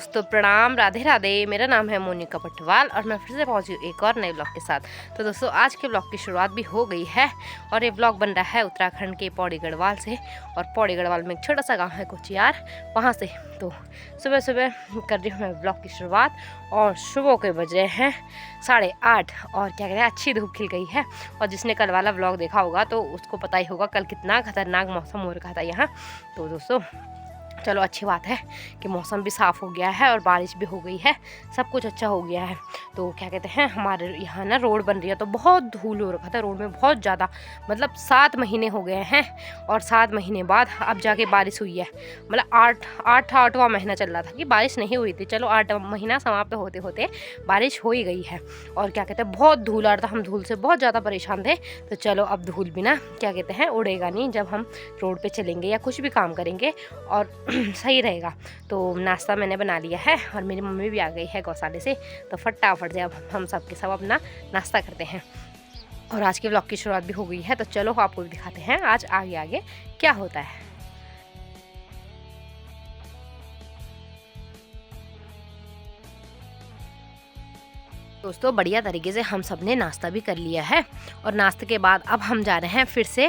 दोस्तों प्रणाम, राधे राधे। मेरा नाम है मोनिका पटवाल और मैं फिर से पहुंची हूँ एक और नए ब्लॉग के साथ। तो दोस्तों आज के ब्लॉग की शुरुआत भी हो गई है और ये ब्लॉग बन रहा है उत्तराखंड के पौड़ी गढ़वाल से। और पौड़ी गढ़वाल में एक छोटा सा गांव है कोचियार, वहाँ से। तो सुबह सुबह कर रही हूँ मैं ब्लॉग की शुरुआत और सुबह के बज रहे हैं 8:30 और क्या कहते हैं अच्छी धूप खिल गई है। और जिसने कल वाला ब्लॉग देखा होगा तो उसको पता ही होगा कल कितना खतरनाक मौसम हो रखा था यहाँ। तो दोस्तों चलो अच्छी बात है कि मौसम भी साफ़ हो गया है और बारिश भी हो गई है, सब कुछ अच्छा हो गया है। तो क्या कहते हैं हमारे यहाँ ना रोड बन रही है, तो बहुत धूल हो रखा था रोड में बहुत ज़्यादा, मतलब 7 महीने हो गए हैं और 7 महीने बाद अब जाके बारिश हुई है। मतलब 8वां महीना चल रहा था कि बारिश नहीं हुई थी। चलो 8 महीना समाप्त होते होते बारिश हो ही गई है। और क्या कहते हैं बहुत धूल आ रहा था, हम धूल से बहुत ज़्यादा परेशान थे। तो चलो अब धूल भी ना क्या कहते हैं उड़ेगा नहीं जब हम रोड पर चलेंगे या कुछ भी काम करेंगे, और सही रहेगा। तो नाश्ता मैंने बना लिया है और मेरी मम्मी भी आ गई है गौशाले से। तो फटाफट से अब हम सब के सब अपना नाश्ता करते हैं और आज के ब्लॉग की शुरुआत भी हो गई है। तो चलो आपको भी दिखाते हैं आज आगे आगे क्या होता है। दोस्तों बढ़िया तरीके से हम सब ने नाश्ता भी कर लिया है और नाश्ते के बाद अब हम जा रहे हैं फिर से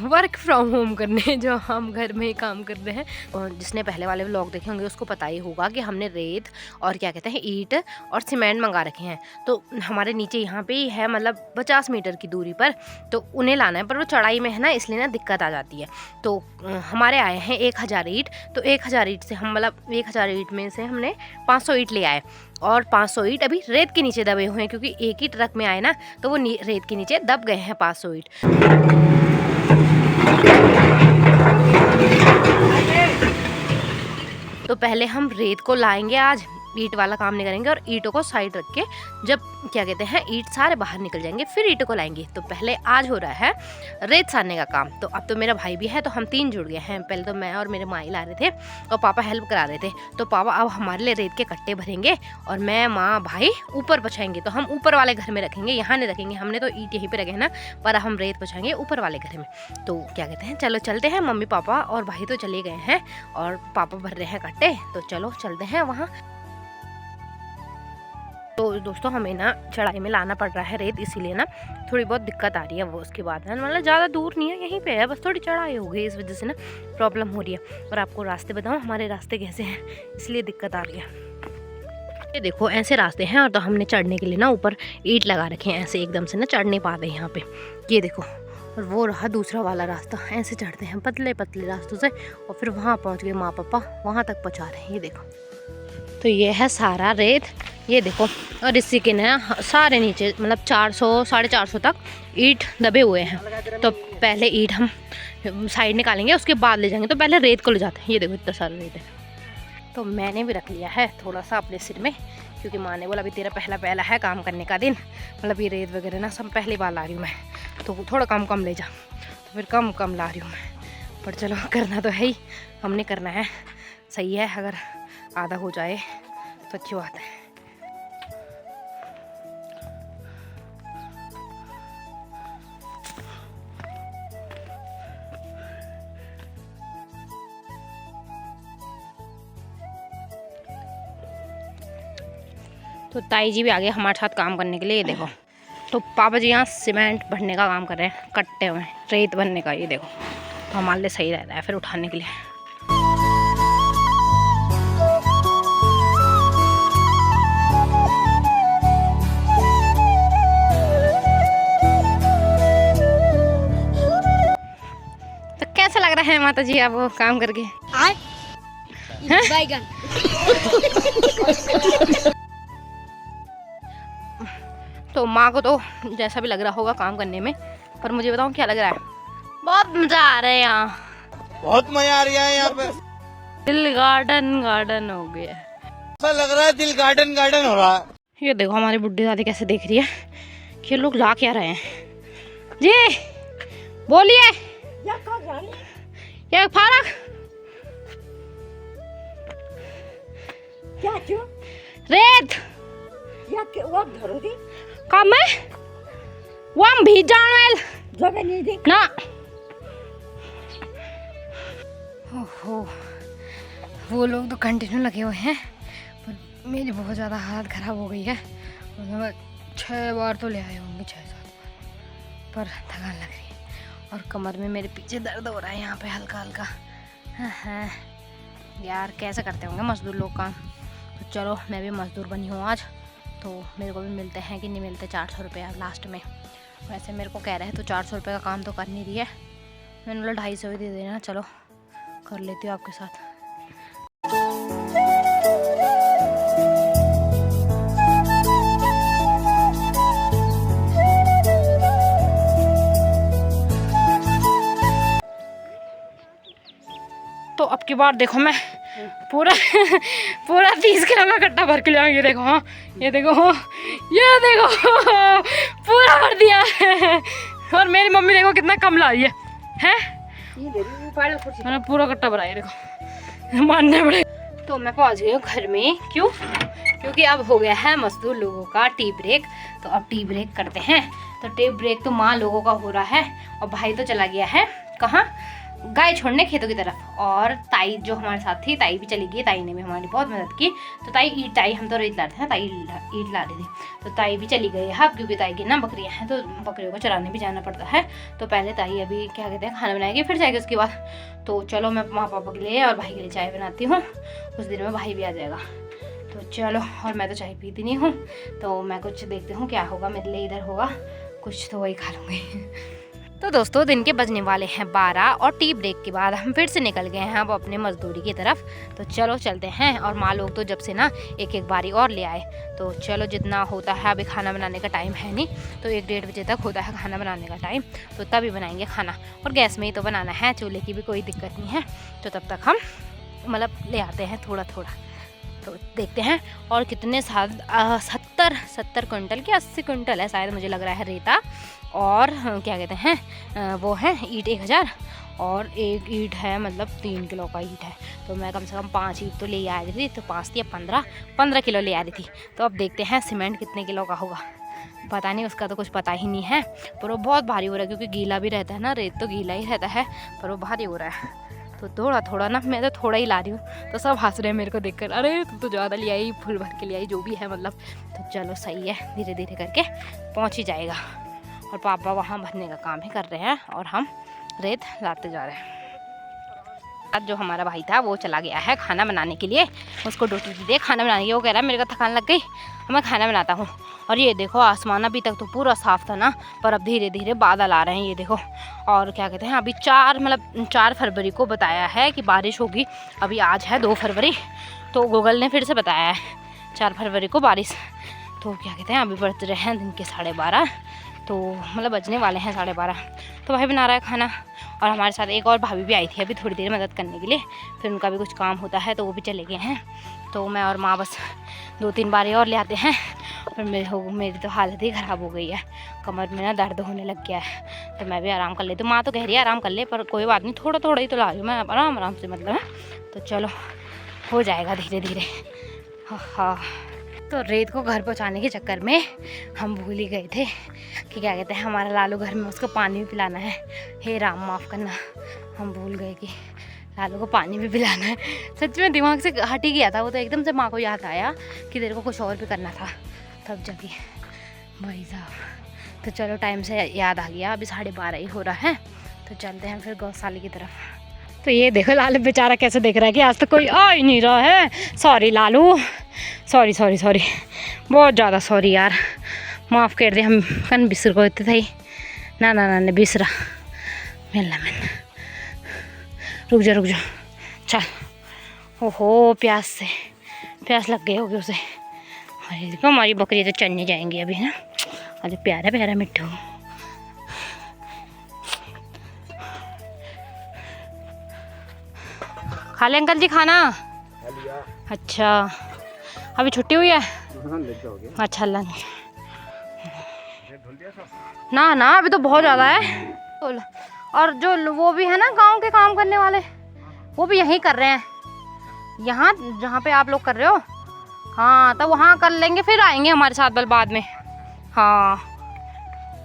वर्क फ्रॉम होम करने, जो हम घर में ही काम कर रहे हैं। और जिसने पहले वाले व्लॉग देखे होंगे उसको पता ही होगा कि हमने रेत और क्या कहते हैं ईंट और सीमेंट मंगा रखे हैं। तो हमारे नीचे यहाँ पे ही है, मतलब 50 मीटर की दूरी पर। तो उन्हें लाना है, पर वो चढ़ाई में है ना, इसलिए ना दिक्कत आ जाती है। तो हमारे आए हैं 1000 ईंट। तो 1000 ईंट से हम, मतलब 1000 ईंट में से हमने 500 ईंट ले आए और 500 ईंट अभी रेत के नीचे दबे हुए हैं, क्योंकि एक ही ट्रक में आए ना, तो वो रेत के नीचे दब गए हैं 500 ईंट। तो पहले हम रेत को लाएंगे, आज ईंट वाला काम नहीं करेंगे और ईंटों को साइड रख के जब क्या कहते हैं ईंट सारे बाहर निकल जाएंगे फिर ईंटों को लाएंगे। तो पहले आज हो रहा है रेत सारने का काम। तो अब तो मेरा भाई भी है, तो हम 3 जुड़ गए हैं। पहले तो मैं और मेरे माई ला रहे थे और पापा हेल्प करा रहे थे। तो पापा अब हमारे लिए रेत के कट्टे भरेंगे और मैं, माँ, भाई ऊपर पहुँचाएंगे। तो हम ऊपर वाले घर में रखेंगे, यहाँ नहीं रखेंगे। हमने तो ईंट यहीं पर रखे हैं ना, पर हम रेत पहुँचाएंगे ऊपर वाले घर में। तो क्या कहते हैं चलो चलते हैं। मम्मी पापा और भाई तो चले गए हैं और पापा भर रहे हैं कट्टे। तो चलो चलते हैं वहाँ। तो दोस्तों हमें ना चढ़ाई में लाना पड़ रहा है रेत, इसीलिए ना थोड़ी बहुत दिक्कत आ रही है। वो उसके बाद है, मतलब ज़्यादा दूर नहीं है, यहीं पे है, बस थोड़ी चढ़ाई हो गई, इस वजह से ना प्रॉब्लम हो रही है। और आपको रास्ते बताऊँ हमारे रास्ते कैसे हैं, इसलिए दिक्कत आ रही है। ये देखो ऐसे रास्ते हैं और तो हमने चढ़ने के लिए ना ऊपर ईंट लगा रखे हैं, ऐसे एकदम से ना चढ़ नहीं पाते यहाँ पे। ये देखो, और वो रहा दूसरा वाला रास्ता, ऐसे चढ़ते हैं पतले पतले रास्तों से और फिर वहाँ पहुँच गए। माँ पापा वहाँ तक पहुँचा रहे हैं, ये देखो। तो ये है सारा रेत, ये देखो। और इसी के ना सारे नीचे मतलब 400 450 तक ईंट दबे हुए हैं। तो पहले ईंट हम साइड निकालेंगे, उसके बाद ले जाएंगे। तो पहले रेत को ले जाते हैं। ये देखो इतना सारा रेत है। तो मैंने भी रख लिया है थोड़ा सा अपने सिर में, क्योंकि माँ ने बोला अभी तेरा पहला है काम करने का दिन, मतलब ये रेत वगैरह ना सब पहली बार ला रही हूँ मैं, तो थोड़ा कम ले जा। तो फिर कम ला रही हूँ मैं, पर चलो करना तो है ही, हमने करना है। सही है, अगर आधा हो जाए तो अच्छी बात है। तो ताई जी भी आ गए हमारे साथ काम करने के लिए, ये देखो। तो पापा जी यहाँ सीमेंट भरने का काम कर रहे हैं, कट्टे हुए रेत भरने का, ये देखो। तो हमारे लिए सही रहता है फिर उठाने के लिए। तो कैसा लग रहा है माता जी आप वो काम करके? तो माँ को तो जैसा भी लग रहा होगा काम करने में, पर मुझे बताओ क्या लग रहा है? बहुत मजा आ रहा है यहाँ, बहुत मजा आ रहा है यहाँ पे। दिल गार्डन हो गया, ऐसा लग रहा है दिल गार्डन हो रहा है। ये देखो हमारी बुड्ढी दादी कैसे देख रही है कि ये लोग ला क्या रहे हैं। जी बोलिए। ये फारक क्या रेत वो धरो दी काम है, वो हम भीज जाने जगह नहीं देख ना। ओहो, वो लोग तो कंटिन्यू लगे हुए हैं। मेरी बहुत ज़्यादा हालत ख़राब हो गई है। मैं 6 बार तो ले आए होंगे, 6-7 बार, पर थकान लग रही है और कमर में मेरे पीछे दर्द हो रहा है यहाँ पे हल्का हल्का। हाँ यार कैसे करते होंगे मज़दूर लोग काम। तो चलो मैं भी मज़दूर बनी हूँ आज, तो मेरे को भी मिलते हैं कि नहीं मिलते 400 रुपये लास्ट में। वैसे मेरे को कह रहे हैं तो 400 रुपये का काम तो कर नहीं रही है। मैंने बोला 250 ही दे देना, चलो कर लेती हूँ आपके साथ। तो अब की बार देखो मैं पूरा 30 किलो का कट्टा भर के ले आऊँगी। देखो हाँ, ये देखो हाँ, ये देखो पूरा भर दिया है। और मेरी मम्मी देखो कितना कम ला रही है? मैंने पूरा कट्टा भरा है, देखो मानने पड़े। तो मैं पहुंच गई हूँ घर में। क्यों? क्योंकि अब हो गया है मजदूर लोगों का टी ब्रेक, तो अब टी ब्रेक करते हैं। तो टी ब्रेक तो माँ लोगों का हो रहा है और भाई तो चला गया है कहाँ, गाय छोड़ने खेतों की तरफ। और ताई जो हमारे साथ थी, ताई भी चली गई। ताई ने भी हमारी बहुत मदद की। तो ताई हम तो रेत ला रहे थे, ताई ईंट ला रही थी, तो ताई भी चली गई है। क्योंकि ताई की ना बकरियां हैं, तो बकरियों को चराने भी जाना पड़ता है। तो पहले ताई अभी क्या कहते हैं खाना बनाएगी, फिर जाएगी उसके बाद। तो चलो मैं माँ पापा के लिए और भाई के लिए चाय बनाती हूँ, कुछ देर में भाई भी आ जाएगा। तो चलो, और मैं तो चाय पीती नहीं हूँ, तो मैं कुछ देखती हूँ क्या होगा मेरे लिए। इधर होगा कुछ तो वही खा लूँगी। तो दोस्तों दिन के बजने वाले हैं 12 और टी ब्रेक के बाद हम फिर से निकल गए हैं अब अपने मजदूरी की तरफ। तो चलो चलते हैं। और माँ लोग तो जब से ना एक बारी और ले आए। तो चलो जितना होता है, अभी खाना बनाने का टाइम है नहीं, तो 1-1:30 बजे तक होता है खाना बनाने का टाइम, तो तभी बनाएंगे खाना। और गैस में ही तो बनाना है, चूल्हे की भी कोई दिक्कत नहीं है। तो तब तक हम मतलब ले आते हैं थोड़ा थोड़ा, तो देखते हैं। और कितने 70 कुंटल की 80 कुंटल है शायद, मुझे लग रहा है रेता। और क्या कहते हैं वो है ईंट 1000, और एक ईंट है मतलब 3 किलो का ईंट है। तो मैं कम से कम 5 ईंट तो ले आ रही थी, तो 5 या 15 किलो ले आ रही थी। तो अब देखते हैं सीमेंट कितने किलो का होगा, पता नहीं, उसका तो कुछ पता ही नहीं है। पर वो बहुत भारी हो रहा है, क्योंकि गीला भी रहता है ना, रेत तो गीला ही रहता है, पर वो भारी हो रहा है। तो थोड़ा थोड़ा ना, मैं तो थोड़ा ही ला रही हूँ, तो सब हंस रहे हैं मेरे को देखकर, अरे तू तो ज़्यादा ले आई, फुल भर के ले आई, जो भी है मतलब। तो चलो सही है, धीरे धीरे करके पहुँच ही जाएगा। और पापा वहाँ भरने का काम ही कर रहे हैं और हम रेत लाते जा रहे हैं। आज जो हमारा भाई था वो चला गया है खाना बनाने के लिए, उसको ड्यूटी दी दे खाना बनाने की। वो कह रहा है मेरे को थकान लग गई, मैं खाना बनाता हूँ। और ये देखो आसमान अभी तक तो पूरा साफ़ था ना, पर अब धीरे धीरे बादल आ रहे हैं, ये देखो। और क्या कहते हैं अभी 4 फरवरी को बताया है कि बारिश होगी। अभी आज है 2 फरवरी, तो गूगल ने फिर से बताया है 4 फरवरी को बारिश। तो क्या कहते हैं अभी बढ़ते रहे हैं दिन के 12:30, तो मतलब बजने वाले हैं 12:30। तो भाई बना रहा है खाना, और हमारे साथ एक और भाभी भी आई थी अभी थोड़ी देर मदद करने के लिए। फिर उनका भी कुछ काम होता है, तो वो भी चले गए हैं। तो मैं और माँ बस 2-3 बारी और ले आते हैं। फिर मेरी तो हालत ही ख़राब हो गई है, कमर में ना दर्द होने लग गया है। तो मैं भी आराम कर लेती हूँ। माँ तो कह रही है आराम कर ले, पर कोई बात नहीं, थोड़ा थोड़ा ही तो ला रही हूँ मैं, आराम से मतलब है। तो चलो हो जाएगा धीरे धीरे। हाँ, तो रेत को घर पहुंचाने के चक्कर में हम भूल ही गए थे कि क्या कहते हैं हमारा लालू घर में, उसको पानी भी पिलाना है। हे राम माफ़ करना, हम भूल गए कि लालू को पानी भी पिलाना है। सच में दिमाग से हट ही गया था वो, तो एकदम से माँ को याद आया कि तेरे को कुछ और भी करना था, तब जाके भाई साहब। तो चलो टाइम से याद आ गया, अभी 12:30 ही हो रहा है। तो चलते हैं फिर गौशाला की तरफ। तो ये देखो लालू बेचारा कैसे देख रहा है कि आज तो कोई आ ही नहीं रहा है। सॉरी लालू, सॉरी बहुत ज़्यादा सॉरी यार, माफ़ कर दे, हम कन बिसर को थे ना बिसरा मिलना मैंने। रुक जा चल। ओहो प्यास लग गई होगी उसे। अरे देखो हमारी बकरी तो चलने जाएंगी अभी ना। अरे प्यारा मिट्टू, खा ले अंकल जी खाना। अच्छा अभी छुट्टी हुई है? अच्छा लंच ना अभी तो बहुत ज़्यादा है। और जो वो भी है ना गांव के काम करने वाले, वो भी यहीं कर रहे हैं, यहाँ जहाँ पे आप लोग कर रहे हो। हाँ तो वहाँ कर लेंगे, फिर आएंगे हमारे साथ बल बाद में। हाँ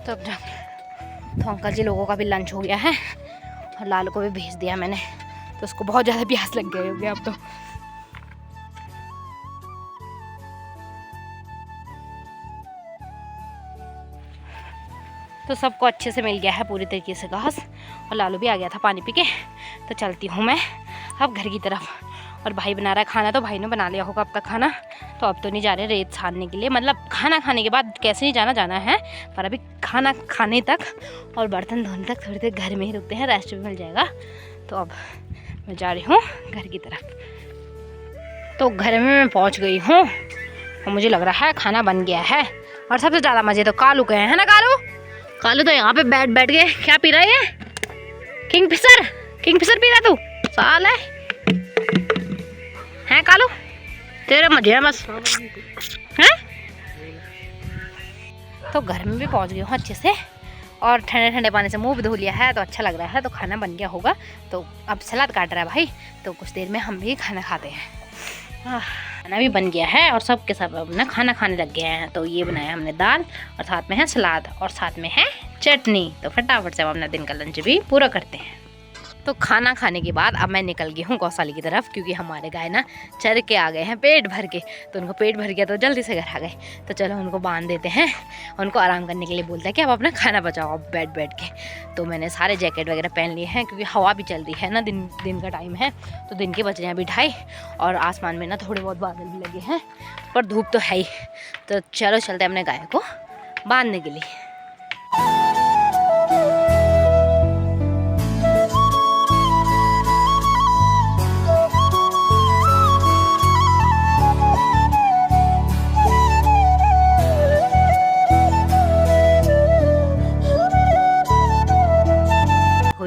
तब जाके। तो अंकल जी लोगों का भी लंच हो गया है, और लालू को भी भेज दिया मैंने, तो उसको बहुत ज़्यादा प्यास लग गई होगी अब तो। तो सबको अच्छे से मिल गया है पूरी तरीके से घास, और लालू भी आ गया था पानी पी के। तो चलती हूँ मैं अब घर की तरफ, और भाई बना रहा है खाना, तो भाई ने बना लिया होगा अब तक खाना। तो अब तो नहीं जा रहे रेत छानने के लिए, मतलब खाना खाने के बाद कैसे नहीं जाना है, पर अभी खाना खाने तक और बर्तन धोने तक थोड़ी देर घर में ही रुकते हैं, रेस्ट भी मिल जाएगा। तो अब मैं जा रही हूँ घर की तरफ। तो घर में मैं पहुँच गई हूँ और मुझे लग रहा है खाना बन गया है। और सबसे ज़्यादा मज़े तो कालू के हैं ना। कालू तो यहाँ पे बैठ के क्या पी रहा है ये? किंगफिशर पी रहा तू साल है कालू, तेरे मजे हैं बस हैं। तो घर में भी पहुँच गई हूँ अच्छे से, और ठंडे ठंडे पानी से मुंह भी धो लिया है, तो अच्छा लग रहा है। तो खाना बन गया होगा, तो अब सलाद काट रहा है भाई, तो कुछ देर में हम भी खाना खाते हैं। खाना भी बन गया है और सब के सब अपना खाना खाने लग गए हैं। तो ये बनाया हमने दाल, और साथ में है सलाद, और साथ में है चटनी। तो फटाफट से हम अपना दिन का लंच भी पूरा करते हैं। तो खाना खाने के बाद अब मैं निकल गई हूँ गौशाला की तरफ, क्योंकि हमारे गाय ना चर के आ गए हैं पेट भर के। तो उनको पेट भर गया तो जल्दी से घर आ गए। तो चलो उनको बांध देते हैं, उनको आराम करने के लिए बोलते हैं कि अब अपना खाना बचाओ अब बैठ के। तो मैंने सारे जैकेट वगैरह पहन लिए हैं, क्योंकि हवा भी चल रही है ना, दिन का टाइम है। तो दिन के बज रहे हैं अभी 2:30, और आसमान में ना थोड़े बहुत बादल भी लगे हैं, पर धूप तो है ही। तो चलो चलते हैं अपने गाय को बांधने के लिए।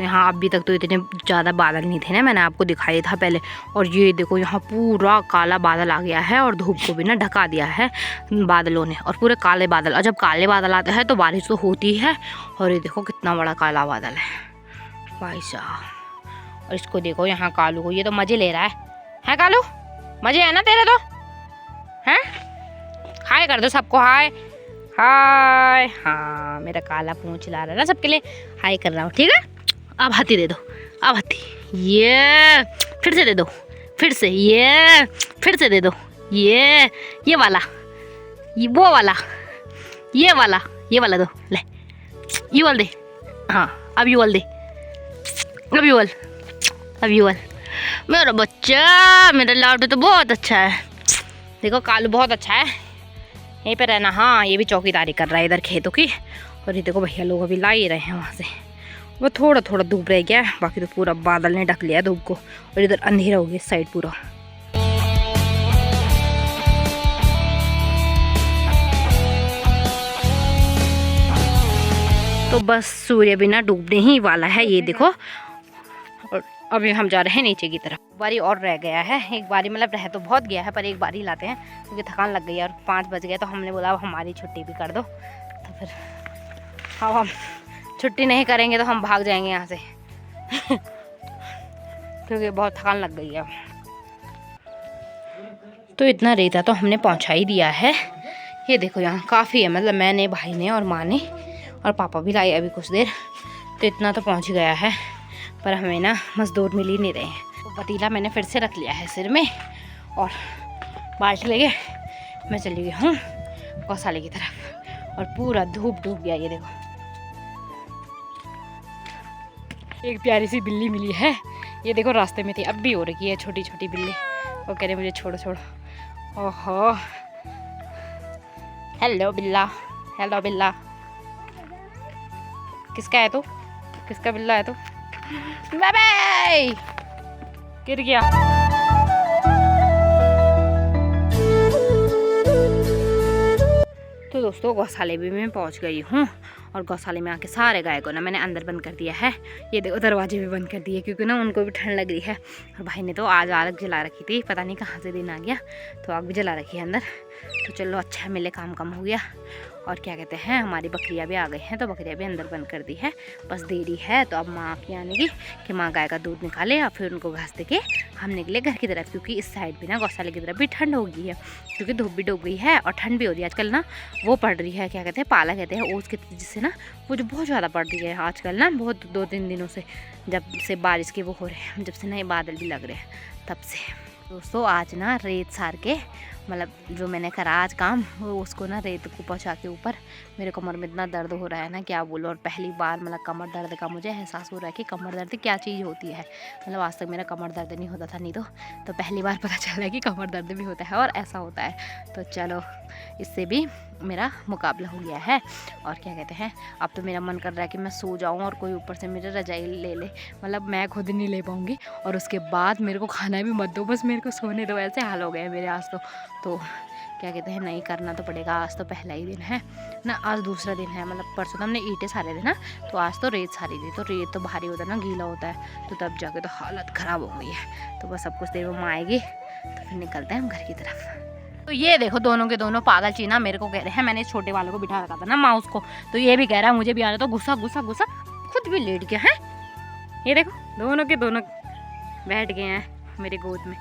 यहाँ अभी तक तो इतने ज़्यादा बादल नहीं थे ना, मैंने आपको दिखाया था पहले। और ये देखो यहाँ पूरा काला बादल आ गया है, और धूप को भी ना ढका दिया है बादलों ने, और पूरे काले बादल। और जब काले बादल आते हैं तो बारिश तो होती है। और ये देखो कितना बड़ा काला बादल है भाई साहब। और इसको देखो यहाँ कालू को, ये तो मज़े ले रहा है कालू? मज़े है ना तेरे तो? हैं? हाय कर दो सबको, हाय हाय। हाँ मेरा काला पूंछ ला रहा है ना सबके लिए, हाय कर रहा हूँ, ठीक है। अब हाथी दे दो, अब हाथी, ये फिर से दे दो, फिर से ये, फिर से दे दो, ये वाला, ये वो वाला, ये वाला दो, ले यू वाल दे। हाँ अब यू वाल दे, अब यू वाल। मेरा बच्चा, मेरा लाडू तो बहुत अच्छा है। देखो कालू बहुत अच्छा है, यहीं पे रहना। हाँ ये भी चौकीदारी कर रहा है इधर खेतों की। और ये देखो भैया लोग अभी ला ही रहे हैं वहाँ से। वो थोड़ा थोड़ा धूप रह गया है, बाकी तो पूरा बादल ने ढक लिया धूप को। और इधर अंधेरा हो गया इस साइड पूरा। तो बस सूर्य भी ना डूबने ही वाला है, ये देखो। और अभी हम जा रहे हैं नीचे की तरफ। बारी और रह गया है, एक बारी मतलब रह तो बहुत गया है, पर एक बारी लाते हैं क्योंकि थकान लग गई है। और 5 बज गए, तो हमने बोला अब हमारी छुट्टी भी कर दो। तो फिर हाँ, हम छुट्टी नहीं करेंगे तो हम भाग जाएंगे यहाँ से क्योंकि बहुत थकान लग गई है। तो इतना रेता तो हमने पहुँचा ही दिया है। ये देखो यहाँ काफ़ी है, मतलब मैंने, भाई ने और माँ ने और पापा भी लाए अभी कुछ देर। तो इतना तो पहुँच गया है, पर हमें ना मज़दूर मिल ही नहीं रहे हैं। तो पतीला मैंने फिर से रख लिया है सिर में, और बाल्टी लेके मैं चली गई हूँ गौशाला की तरफ। और पूरा धूप डूब गया। ये देखो एक प्यारी सी बिल्ली मिली है, ये देखो रास्ते में थी, अब भी हो रही है छोटी छोटी बिल्ली। वो कह रहे मुझे छोड़ो छोड़ो। ओहो हेलो बिल्ला, हेलो बिल्ला। किसका है तू? किसका बिल्ला है तू? बाय, गिर गया। तो दोस्तों गौशाले भी मैं पहुंच गई हूँ, और गौशाले में आके सारे गाय को ना मैंने अंदर बंद कर दिया है। ये देखो दरवाजे भी बंद कर दिए, क्योंकि ना उनको भी ठंड लग रही है। और भाई ने तो आज आग जला रखी थी, पता नहीं कहाँ से दिन आ गया, तो आग भी जला रखी है अंदर। तो चलो अच्छा मेरे काम कम हो गया। और क्या कहते हैं, हमारी बकरियाँ भी आ गई हैं, तो बकरियाँ भी अंदर बंद कर दी है। बस देरी है, तो अब माँ की आने की कि माँ गाय का दूध निकाले और फिर उनको घास दे के हम निकले घर की तरफ। क्योंकि इस साइड भी ना गौशाले की तरफ भी ठंड हो गई है, क्योंकि धूप भी डूब गई है और ठंड भी हो रही है आजकल ना। वो पड़ रही है, क्या कहते हैं, पाला कहते हैं ओस की, जिससे ना वो जो बहुत ज़्यादा पड़ रही है आजकल ना, बहुत 2-3 दिनों से, जब से बारिश के वो हो रहे हैं, जब से नए बादल भी लग रहे हैं तब से। दोस्तों आज ना रेत सार के मतलब जो मैंने करा आज काम वो उसको ना रेत को पहुँचा के ऊपर। मेरे कमर में इतना दर्द हो रहा है ना क्या बोलूँ। और पहली बार मतलब कमर दर्द का मुझे एहसास हो रहा है कि कमर दर्द क्या चीज़ होती है। मतलब आज तक मेरा कमर दर्द नहीं होता था, नहीं तो पहली बार पता चला है कि कमर दर्द भी होता है और ऐसा होता है। तो चलो इससे भी मेरा मुकाबला हो गया है। और क्या कहते हैं, अब तो मेरा मन कर रहा है कि मैं सो जाऊं और कोई ऊपर से मेरे रजाई ले ले। मतलब मैं खुद नहीं ले पाऊंगी और उसके बाद मेरे को खाना भी मत दो, बस मेरे को सोने दो। ऐसे हाल हो गए हैं मेरे आज तो क्या कहते हैं, नहीं करना तो पड़ेगा। आज तो पहला ही दिन है ना, आज दूसरा दिन है। मतलब परसों तो हमने ईंटें सारे थे ना, तो आज तो रेत सारी थी। तो रेत तो भारी होता है ना, गीला होता है, तो तब जाके तो हालत ख़राब हो गई है। तो बस सब कुछ देर में आएगी तो फिर निकलते हैं हम घर की तरफ। तो ये देखो दोनों के दोनों पागल चीना मेरे को कह रहे हैं, मैंने छोटे वालों को बिठा रखा था ना माउस को, तो ये भी कह रहा है मुझे भी आना। तो गुस्सा गुस्सा गुस्सा खुद भी लेट गया है। ये देखो दोनों के दोनों बैठ गए हैं मेरी गोद में,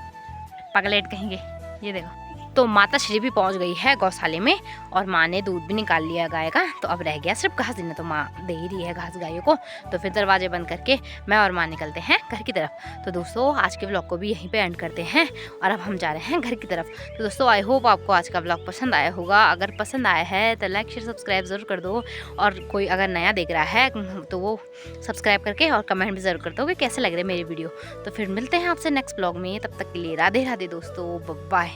पगलेट कहेंगे। ये देखो तो माता श्री भी पहुंच गई है गौशाले में और माँ ने दूध भी निकाल लिया गाय का। तो अब रह गया सिर्फ घास देना, तो माँ दे ही रही है घास गायों को। तो फिर दरवाजे बंद करके मैं और माँ निकलते हैं घर की तरफ। तो दोस्तों आज के व्लॉग को भी यहीं पे एंड करते हैं और अब हम जा रहे हैं घर की तरफ। तो दोस्तों आई होप आपको आज का व्लॉग पसंद आया होगा। अगर पसंद आया है तो लाइक शेयर सब्सक्राइब ज़रूर कर दो, और कोई अगर नया देख रहा है तो वो सब्सक्राइब करके और कमेंट भी ज़रूर कर दो कि कैसे लग रहे मेरी वीडियो। तो फिर मिलते हैं आपसे नेक्स्ट व्लॉग में, तब तक के लिए राधे राधे दोस्तों, बाय।